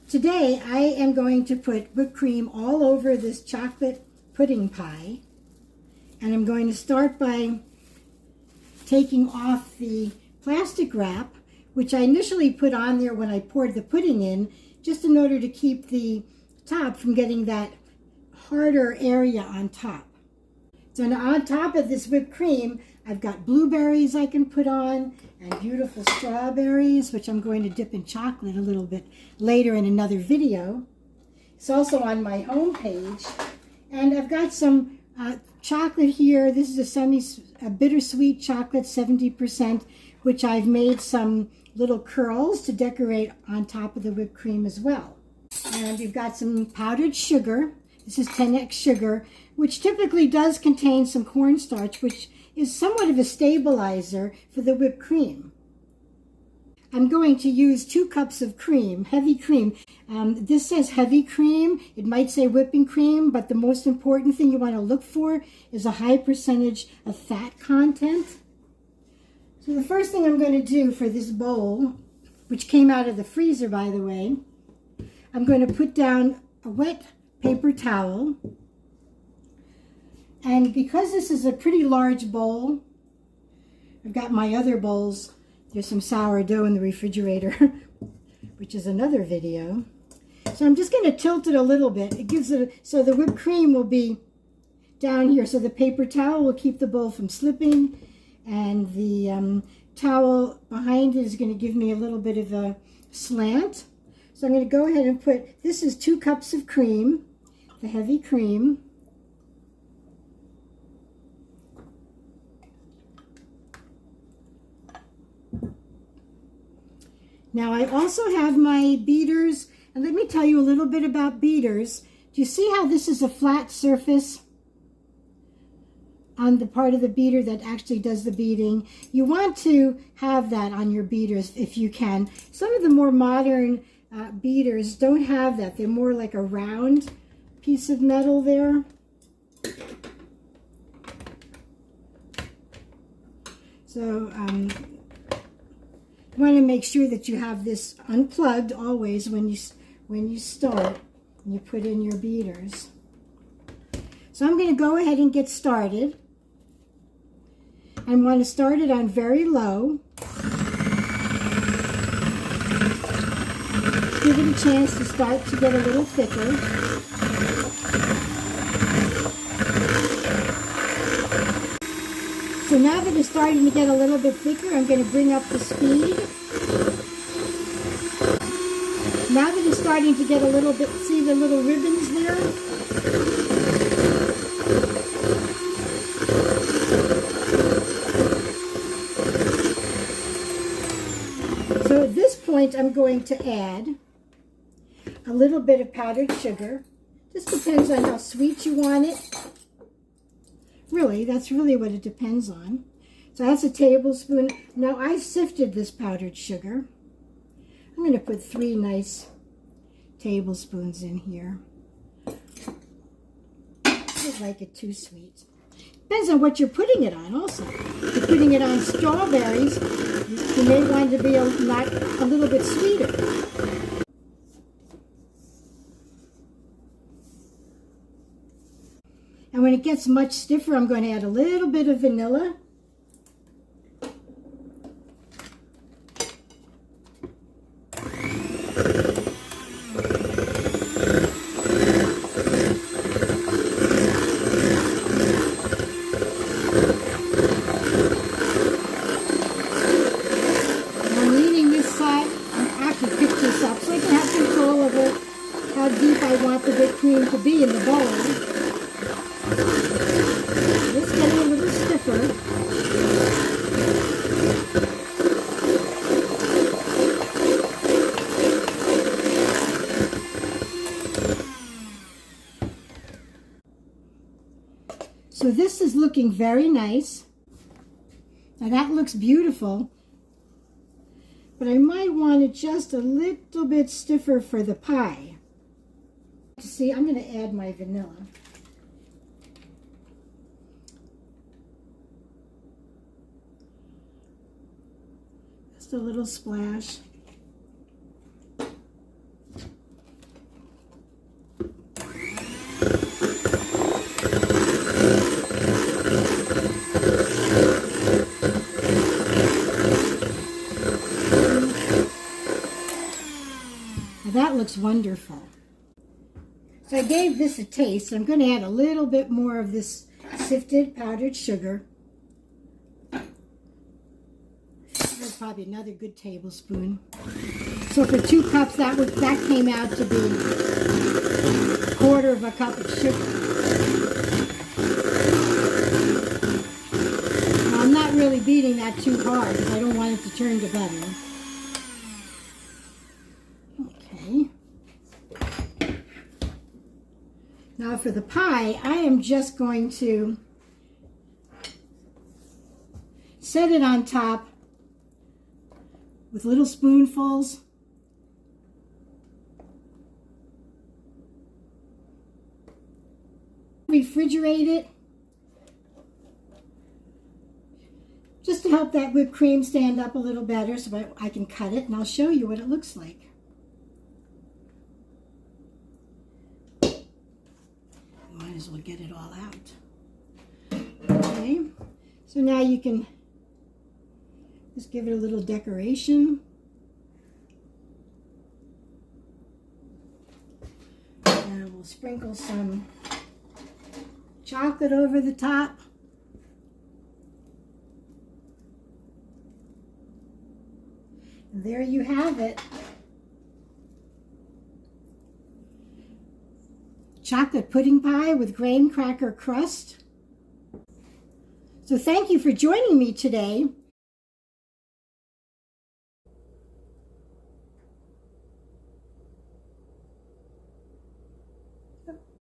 Today I am going to put whipped cream all over this chocolate pudding pie, and I'm going to start by taking off the plastic wrap, which I initially put on there when I poured the pudding in, just in order to keep the top from getting that harder area on top. So now on top of this whipped cream, I've got blueberries I can put on and beautiful strawberries, which I'm going to dip in chocolate a little bit later in another video. It's also on my home page. And I've got some chocolate here. This is a bittersweet chocolate, 70%, which I've made some little curls to decorate on top of the whipped cream as well. And you've got some powdered sugar. This is 10x sugar, which typically does contain some cornstarch, which is somewhat of a stabilizer for the whipped cream. I'm going to use 2 cups of cream, heavy cream. This says heavy cream. It might say whipping cream, but the most important thing you want to look for is a high percentage of fat content. So the first thing I'm going to do for this bowl, which came out of the freezer, by the way, I'm going to put down a wet paper towel. And because this is a pretty large bowl, I've got my other bowls. There's some sourdough in the refrigerator, which is another video. So I'm just going to tilt it a little bit. It gives it, so the whipped cream will be down here. So the paper towel will keep the bowl from slipping. And the towel behind it is going to give me a little bit of a slant. So I'm going to go ahead and put, this is 2 cups of cream, the heavy cream. Now I also have my beaters, and let me tell you a little bit about beaters. Do you see how this is a flat surface on the part of the beater that actually does the beating? You want to have that on your beaters if you can. Some of the more modern beaters don't have that. They're more like a round piece of metal there. So you want to make sure that you have this unplugged always when you start and you put in your beaters. So I'm going to go ahead and get started. I want to start it on very low. Give it a chance to start to get a little thicker. So now that it's starting to get a little bit thicker, I'm going to bring up the speed. Now that it's starting to get a little bit, see the little ribbons there? So at this point, I'm going to add a little bit of powdered sugar. Just depends on how sweet you want it. Really, that's really what it depends on. So that's a tablespoon. Now I sifted this powdered sugar. I'm going to put 3 nice tablespoons in here. I don't like it too sweet. Depends on what you're putting it on also. If you're putting it on strawberries, you may want it to be a little bit sweeter. And when it gets much stiffer, I'm going to add a little bit of vanilla. I'm leaning this side. I can pick this up so I can have control over how deep I want the whipped cream to be in the bowl. It's getting a little stiffer. So this is looking very nice. Now that looks beautiful, but I might want it just a little bit stiffer for the pie. See, I'm going to add my vanilla. Just a little splash. looks wonderful. So I gave this a taste. I'm going to add a little bit more of this sifted powdered sugar. That's probably another good tablespoon. So for 2 cups, that came out to be 1/4 cup of sugar. Now, I'm not really beating that too hard because I don't want it to turn to butter. Okay. Now for the pie, I am just going to set it on top with little spoonfuls. Refrigerate it just to help that whipped cream stand up a little better so I can cut it, and I'll show you what it looks like. Might as well get it all out. Okay, so now you can just give it a little decoration. And we'll sprinkle some chocolate over the top. And there you have it. Chocolate pudding pie with graham cracker crust. So thank you for joining me today.